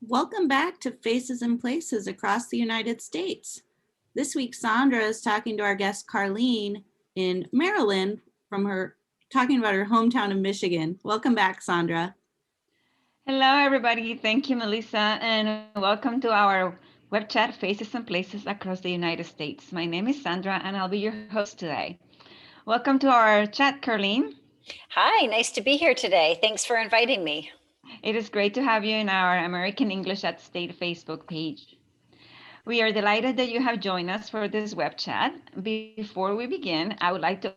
Welcome back to Faces and Places across the United States. This week, Sandra is talking to our guest Carleen in Maryland talking about her hometown of Michigan. Welcome back, Sandra. Hello, everybody. Thank you, Melissa, and welcome to our web chat, Faces and Places Across the United States. My name is Sandra, and I'll be your host today. Welcome to our chat, Carleen. Hi, nice to be here today. Thanks for inviting me. It is great to have you in our American English at State Facebook page. We are delighted that you have joined us for this web chat. Before we begin, I would like to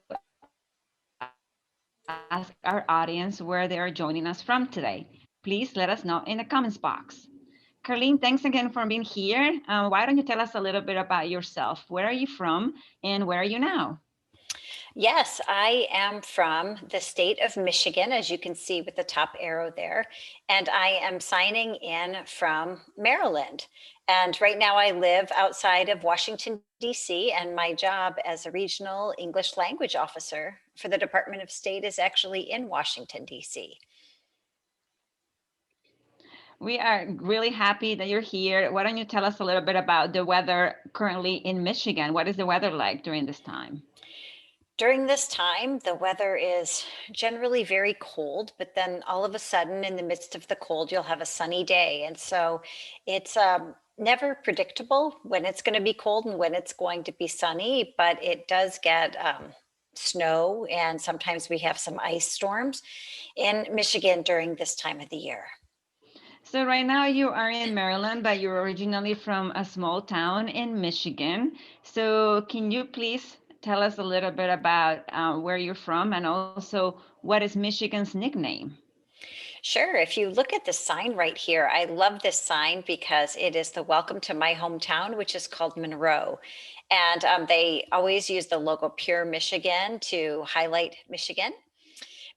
ask our audience where they are joining us from today. Please let us know in the comments box. Carleen, thanks again for being here. Why don't you tell us a little bit about yourself? Where are you from and where are you now? Yes, I am from the state of Michigan, as you can see with the top arrow there, and I am signing in from Maryland. And right now I live outside of Washington, D.C., and my job as a regional English language officer for the Department of State is actually in Washington, D.C. We are really happy that you're here. Why don't you tell us a little bit about the weather currently in Michigan? What is the weather like during this time? During this time, the weather is generally very cold, but then all of a sudden, in the midst of the cold, you'll have a sunny day. And so it's never predictable when it's going to be cold and when it's going to be sunny, but it does get snow, and sometimes we have some ice storms in Michigan during this time of the year. So right now you are in Maryland, but you're originally from a small town in Michigan. So can you please tell us a little bit about where you're from and also what is Michigan's nickname? Sure. If you look at the sign right here, I love this sign because it is the welcome to my hometown, which is called Monroe. And they always use the logo Pure Michigan to highlight Michigan.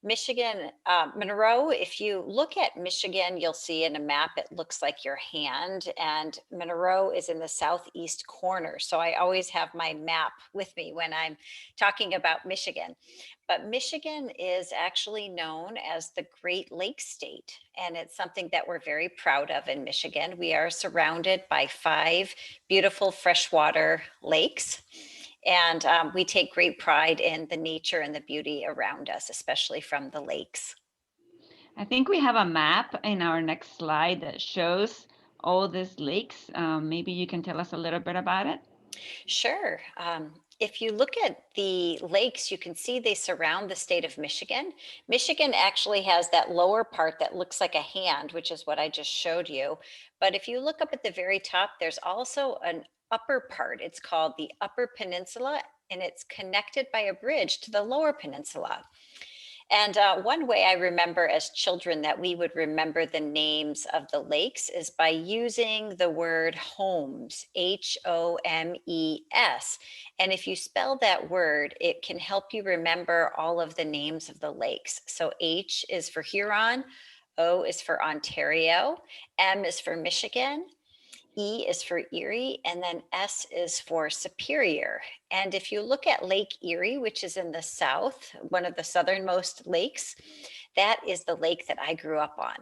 Michigan, Monroe, if you look at Michigan, you'll see in a map, it looks like your hand, and Monroe is in the southeast corner. So I always have my map with me when I'm talking about Michigan. But Michigan is actually known as the Great Lakes State, and it's something that we're very proud of in Michigan. We are surrounded by 5 beautiful freshwater lakes. And we take great pride in the nature and the beauty around us, especially from the lakes. I think we have a map in our next slide that shows all these lakes. Maybe you can tell us a little bit about it. Sure. If you look at the lakes, you can see they surround the state of Michigan. Michigan actually has that lower part that looks like a hand, which is what I just showed you. But if you look up at the very top, there's also an upper part. It's called the Upper Peninsula, and it's connected by a bridge to the Lower Peninsula. And one way I remember as children that we would remember the names of the lakes is by using the word homes, Homes. And if you spell that word, it can help you remember all of the names of the lakes. So H is for Huron, O is for Ontario, M is for Michigan, E is for Erie, and then S is for Superior. And if you look at Lake Erie, which is in the south, one of the southernmost lakes, that is the lake that I grew up on.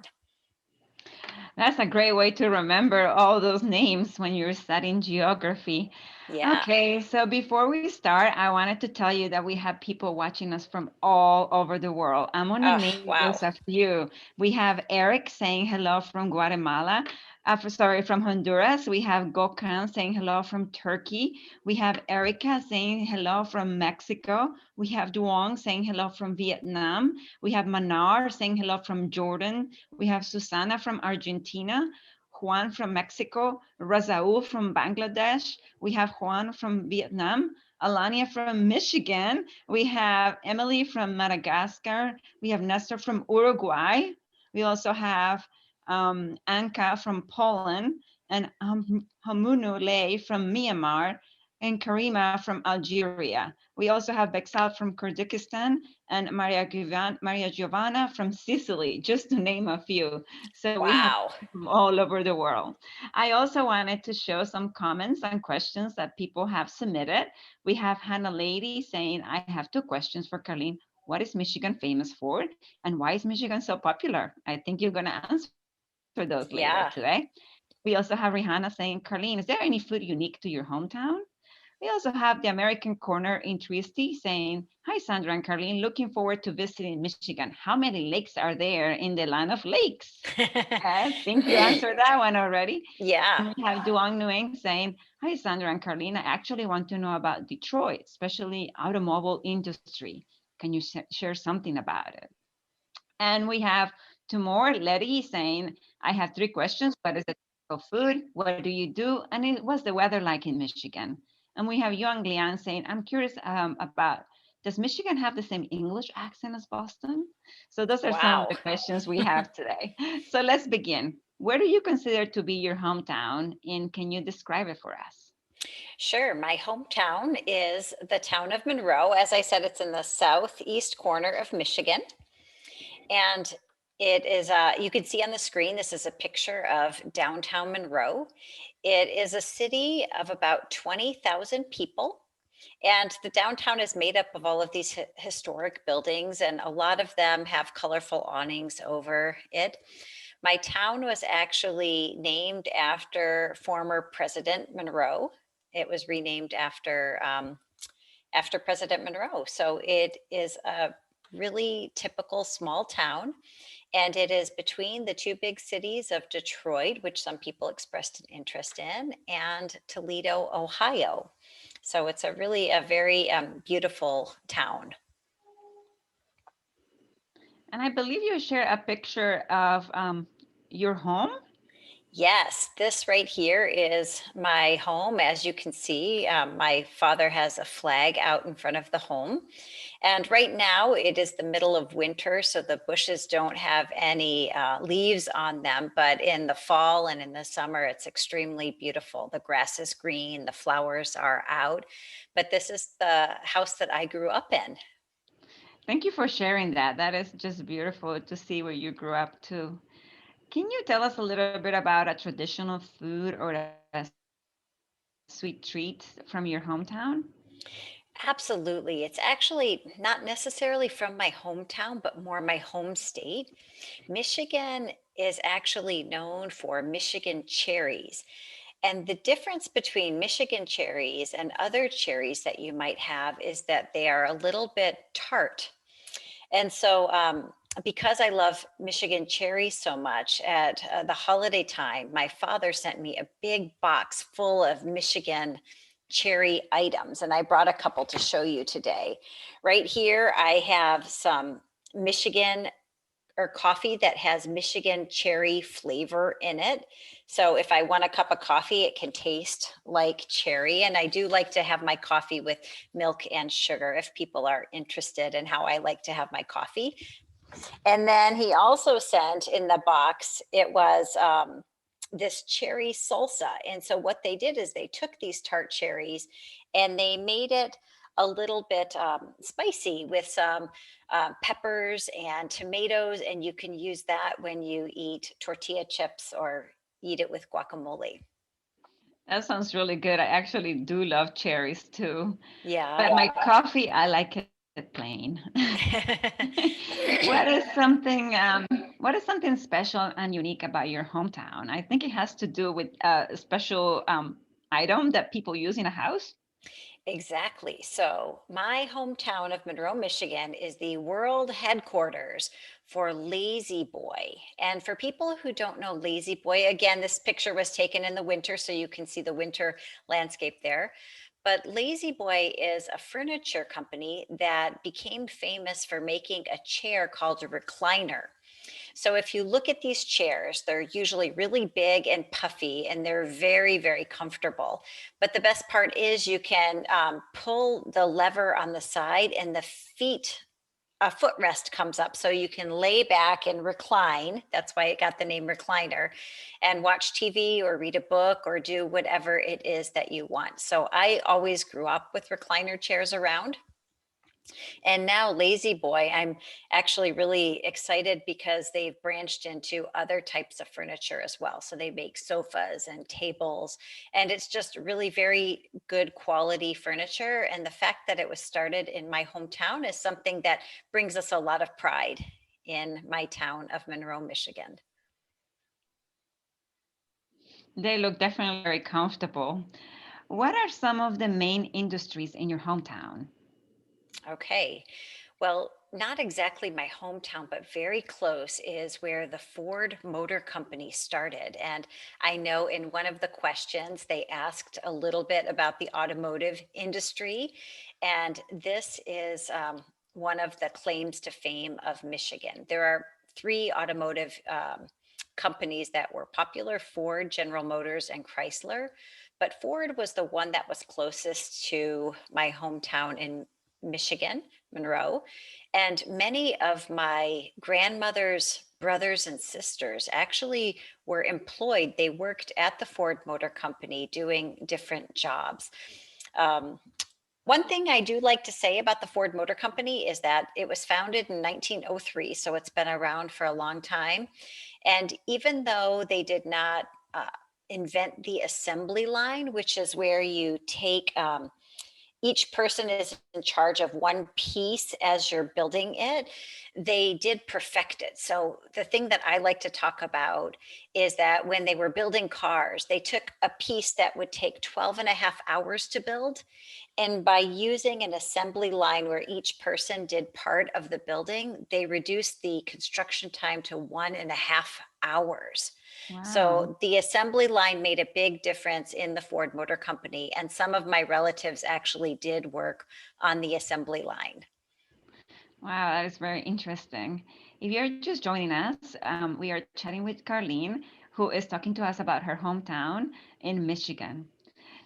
That's a great way to remember all those names when you're studying geography. Yeah. Okay, so before we start, I wanted to tell you that we have people watching us from all over the world. I'm going to Oh, name wow. just a few. We have Eric saying hello from Guatemala. From Honduras. We have Gokhan saying hello from Turkey. We have Erica saying hello from Mexico. We have Duong saying hello from Vietnam. We have Manar saying hello from Jordan. We have Susana from Argentina. Juan from Mexico, Razaul from Bangladesh. We have Juan from Vietnam, Alania from Michigan. We have Emily from Madagascar. We have Nestor from Uruguay. We also have Anka from Poland, and Hamunu Lei from Myanmar, and Karima from Algeria. We also have Bexal from Kyrgyzstan and Maria Giovanna from Sicily, just to name a few. So we have Wow. from all over the world. I also wanted to show some comments and questions that people have submitted. We have Hannah Lady saying, I have 2 questions for Carleen. What is Michigan famous for? And why is Michigan so popular? I think you're going to answer that. those later Yeah. today. We also have Rihanna saying, Carleen, is there any food unique to your hometown? We also have the American Corner in Trieste saying, hi, Sandra and Carleen, looking forward to visiting Michigan. How many lakes are there in the land of lakes? I think you answered that one already. Yeah. And we have Duong Nguyen saying, hi, Sandra and Carleen, I actually want to know about Detroit, especially automobile industry. Can you share something about it? And we have two more. Letty saying, I have three questions. What is the typical food? What do you do? And what's the weather like in Michigan? And we have Yuan Lian saying, I'm curious about, does Michigan have the same English accent as Boston? So those are some of Wow. the questions we have today. So let's begin. Where do you consider to be your hometown? And can you describe it for us? Sure. My hometown is the town of Monroe. As I said, it's in the southeast corner of Michigan. And it is, you can see on the screen, this is a picture of downtown Monroe. It is a city of about 20,000 people. And the downtown is made up of all of these historic buildings, and a lot of them have colorful awnings over it. My town was actually named after former President Monroe. It was renamed after President Monroe. So it is a really typical small town, and it is between the two big cities of Detroit, which some people expressed an interest in, and Toledo, Ohio. So it's a very beautiful town. And I believe you share a picture of your home. Yes, this right here is my home. As you can see, my father has a flag out in front of the home. And right now it is the middle of winter, so the bushes don't have any leaves on them. But in the fall and in the summer, it's extremely beautiful. The grass is green, the flowers are out. But this is the house that I grew up in. Thank you for sharing that. That is just beautiful to see where you grew up too. Can you tell us a little bit about a traditional food or a sweet treat from your hometown? Absolutely. It's actually not necessarily from my hometown, but more my home state. Michigan is actually known for Michigan cherries. And the difference between Michigan cherries and other cherries that you might have is that they are a little bit tart. And so, because I love Michigan cherries so much, at the holiday time, my father sent me a big box full of Michigan cherry items. And I brought a couple to show you today. Right here, I have some Michigan or coffee that has Michigan cherry flavor in it. So if I want a cup of coffee, it can taste like cherry. And I do like to have my coffee with milk and sugar if people are interested in how I like to have my coffee. And then he also sent in the box, it was this cherry salsa. And so what they did is they took these tart cherries and they made it a little bit spicy with some peppers and tomatoes. And you can use that when you eat tortilla chips or eat it with guacamole. That sounds really good. I actually do love cherries too. Yeah. But my coffee, I like it plain. What is something special and unique about your hometown? I think it has to do with a special item that people use in a house. Exactly. So, my hometown of Monroe, Michigan is the world headquarters for Lazy Boy. And for people who don't know Lazy Boy, again, this picture was taken in the winter, so you can see the winter landscape there. But Lazy Boy is a furniture company that became famous for making a chair called a recliner. So if you look at these chairs, they're usually really big and puffy, and they're very, very comfortable. But the best part is you can pull the lever on the side, and the a footrest comes up, so you can lay back and recline. That's why it got the name recliner, and watch TV or read a book or do whatever it is that you want. So I always grew up with recliner chairs around. And now Lazy Boy, I'm actually really excited because they've branched into other types of furniture as well. So they make sofas and tables, and it's just really very good quality furniture. And the fact that it was started in my hometown is something that brings us a lot of pride in my town of Monroe, Michigan. They look definitely very comfortable. What are some of the main industries in your hometown? Okay. Well, not exactly my hometown, but very close is where the Ford Motor Company started. And I know in one of the questions, they asked a little bit about the automotive industry. And this is one of the claims to fame of Michigan. There are three automotive companies that were popular: Ford, General Motors, and Chrysler. But Ford was the one that was closest to my hometown in Michigan, Monroe. And many of my grandmother's brothers and sisters actually were employed. They worked at the Ford Motor Company doing different jobs. Um, One thing I do like to say about the Ford Motor Company is that it was founded in 1903, so it's been around for a long time. And even though they did not invent the assembly line, which is where you take each person is in charge of one piece as you're building it, they did perfect it. So the thing that I like to talk about is that when they were building cars, they took a piece that would take 12 and a half hours to build, and by using an assembly line where each person did part of the building, they reduced the construction time to 1.5 hours. Wow. So the assembly line made a big difference in the Ford Motor Company. And some of my relatives actually did work on the assembly line. Wow, that is very interesting. If you're just joining us, we are chatting with Carleen, who is talking to us about her hometown in Michigan.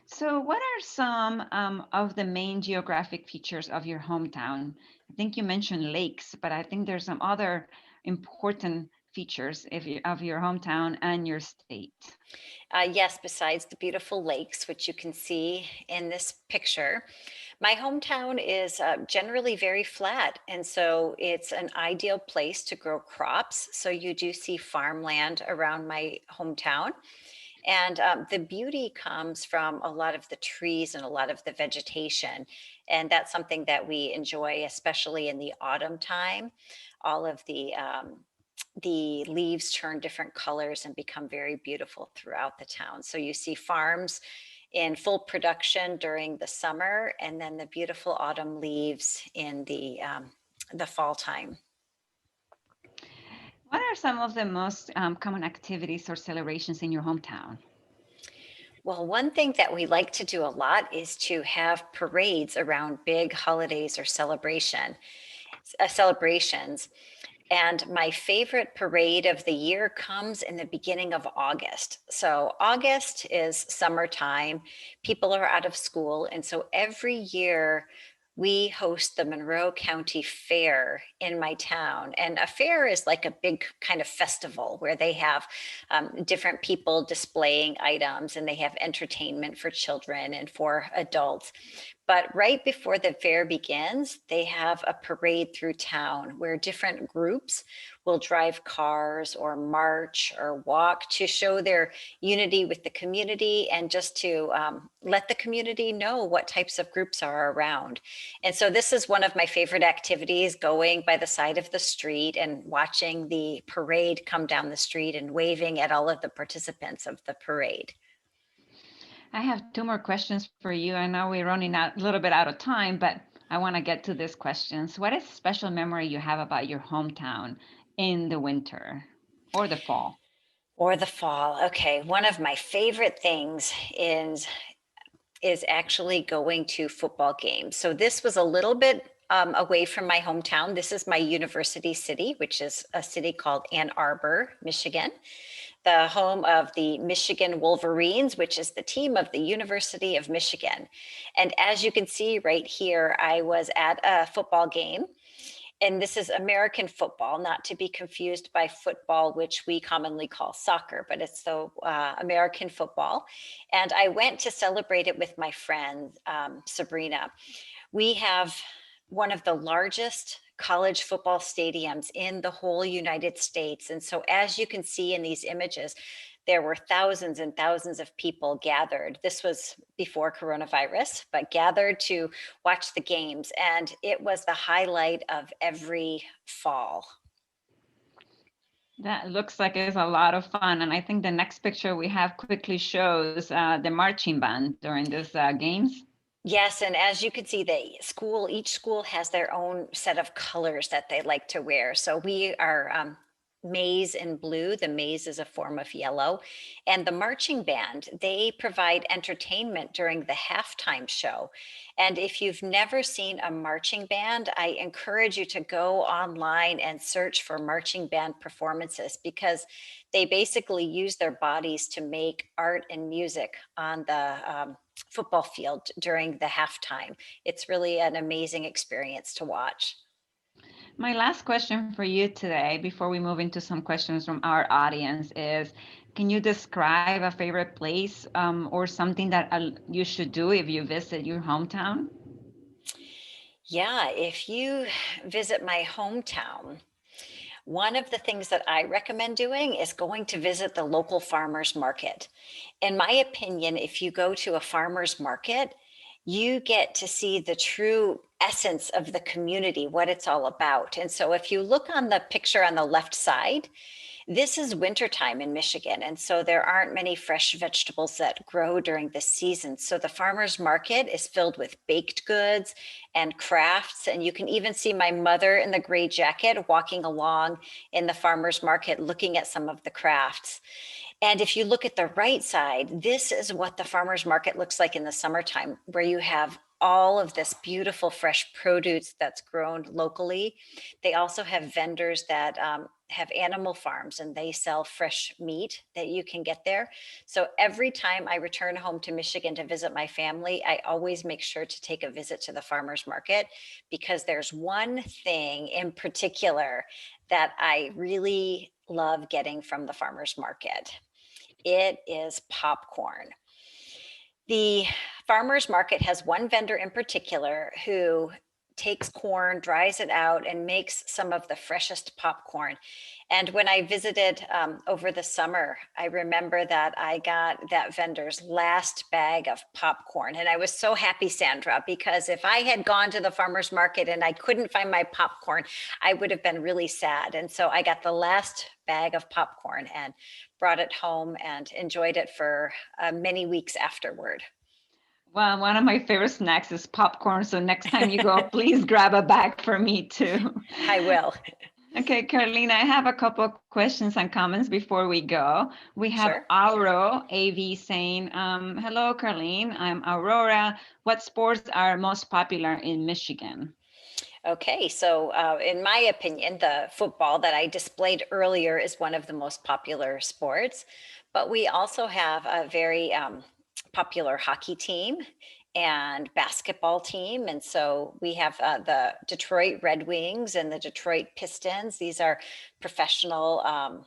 So, what are some of the main geographic features of your hometown? I think you mentioned lakes, but I think there's some other important features of your hometown and your state. Yes, besides the beautiful lakes, which you can see in this picture, my hometown is generally very flat. And so it's an ideal place to grow crops. So you do see farmland around my hometown. And the beauty comes from a lot of the trees and a lot of the vegetation. And that's something that we enjoy, especially in the autumn time. All of the leaves turn different colors and become very beautiful throughout the town. So you see farms in full production during the summer, and then the beautiful autumn leaves in the fall time. What are some of the most common activities or celebrations in your hometown? Well, one thing that we like to do a lot is to have parades around big holidays or celebrations. And my favorite parade of the year comes in the beginning of August. So, August is summertime, people are out of school. And so, every year, we host the Monroe County Fair in my town. And a fair is like a big kind of festival where they have different people displaying items, and they have entertainment for children and for adults. But right before the fair begins, they have a parade through town where different groups will drive cars or march or walk to show their unity with the community, and just to let the community know what types of groups are around. And so this is one of my favorite activities, going by the side of the street and watching the parade come down the street and waving at all of the participants of the parade. I have two more questions for you. I know we're running out a little bit out of time, but I want to get to these questions. What is a special memory you have about your hometown in the winter or the fall? Or the fall. Okay, one of my favorite things is actually going to football games. So this was a little bit away from my hometown. This is my university city, which is a city called Ann Arbor, Michigan, the home of the Michigan Wolverines, which is the team of the University of Michigan. And as you can see right here, I was at a football game. And this is American football, not to be confused by football, which we commonly call soccer, but it's the American football. And I went to celebrate it with my friend, Sabrina. We have one of the largest college football stadiums in the whole United States. And so, as you can see in these images, there were thousands and thousands of people gathered. This was before coronavirus, but gathered to watch the games. And it was the highlight of every fall. That looks like it's a lot of fun. And I think the next picture we have quickly shows the marching band during these games. Yes, and as you can see, each school has their own set of colors that they like to wear. So we are maize and blue. The maize is a form of yellow. And the marching band, they provide entertainment during the halftime show. And if you've never seen a marching band, I encourage you to go online and search for marching band performances, because they basically use their bodies to make art and music on the football field during the halftime. It's really an amazing experience to watch. My last question for you today, before we move into some questions from our audience, is can you describe a favorite place or something that you should do if you visit your hometown? Yeah, if you visit my hometown, one of the things that I recommend doing is going to visit the local farmers market. In my opinion, if you go to a farmers market, you get to see the true essence of the community, what it's all about. And so if you look on the picture on the left side, this is wintertime in Michigan, and so there aren't many fresh vegetables that grow during the season. So the farmers market is filled with baked goods and crafts, and you can even see my mother in the gray jacket walking along in the farmers market looking at some of the crafts. And if you look at the right side, this is what the farmers market looks like in the summertime, where you have all of this beautiful fresh produce that's grown locally. They also have vendors that have animal farms, and they sell fresh meat that you can get there. So every time I return home to Michigan to visit my family, I always make sure to take a visit to the farmers market, because there's one thing in particular that I really love getting from the farmers market. It is popcorn. The farmers market has one vendor in particular who takes corn, dries it out, and makes some of the freshest popcorn. And when I visited over the summer, I remember that I got that vendor's last bag of popcorn. And I was so happy, Sandra, because if I had gone to the farmer's market and I couldn't find my popcorn, I would have been really sad. And so I got the last bag of popcorn and brought it home and enjoyed it for many weeks afterward. Well, one of my favorite snacks is popcorn. So next time you go, please grab a bag for me too. I will. Okay, Carleen, I have a couple of questions and comments before we go. We have Sure. Auro AV saying, hello, Carleen, I'm Aurora. What sports are most popular in Michigan? Okay, so in my opinion, the football that I displayed earlier is one of the most popular sports, but we also have a very popular hockey team and basketball team. And so we have the Detroit Red Wings and the Detroit Pistons. These are professional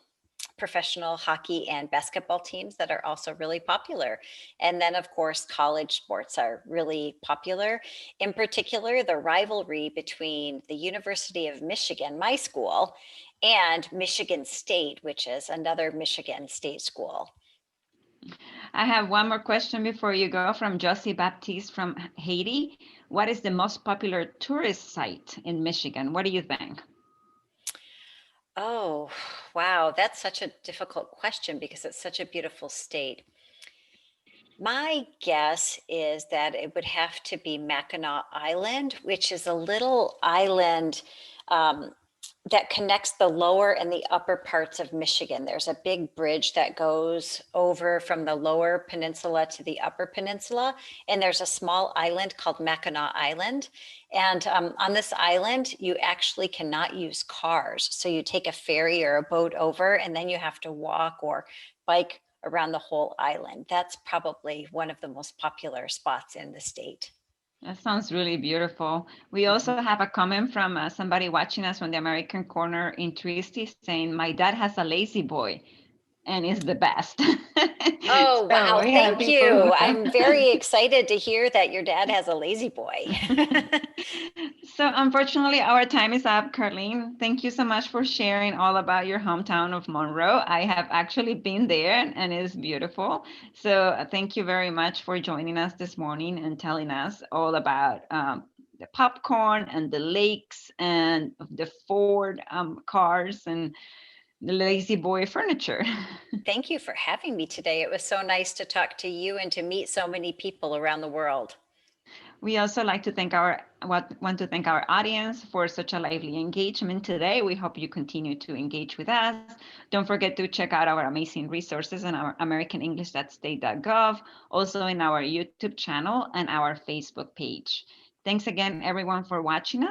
professional hockey and basketball teams that are also really popular. And then, of course, college sports are really popular. In particular, the rivalry between the University of Michigan, my school, and Michigan State, which is another Michigan state school. I have one more question before you go from Josie Baptiste from Haiti. What is the most popular tourist site in Michigan? What do you think? Oh, wow. That's such a difficult question because it's such a beautiful state. My guess is that it would have to be Mackinac Island, which is a little island um, that connects the lower and the upper parts of Michigan. There's a big bridge that goes over from the lower peninsula to the upper peninsula, and there's a small island called Mackinac Island. And on this island, you actually cannot use cars. So you take a ferry or a boat over, and then you have to walk or bike around the whole island. That's probably one of the most popular spots in the state. That sounds really beautiful. We also have a comment from somebody watching us from the American Corner in Trieste saying, my dad has a lazy boy and is the best. Oh, So wow. we have Thank people you. who I'm very excited to hear that your dad has a lazy boy. So unfortunately, our time is up, Carleen. Thank you so much for sharing all about your hometown of Monroe. I have actually been there and it's beautiful. So thank you very much for joining us this morning and telling us all about the popcorn and the lakes and the Ford cars. And Lazy Boy Furniture. Thank you for having me today. It was so nice to talk to you and to meet so many people around the world. We also like to want to thank our audience for such a lively engagement today. We hope you continue to engage with us. Don't forget to check out our amazing resources on our americanenglish.state.gov, also in our YouTube channel and our Facebook page. Thanks again, everyone, for watching us.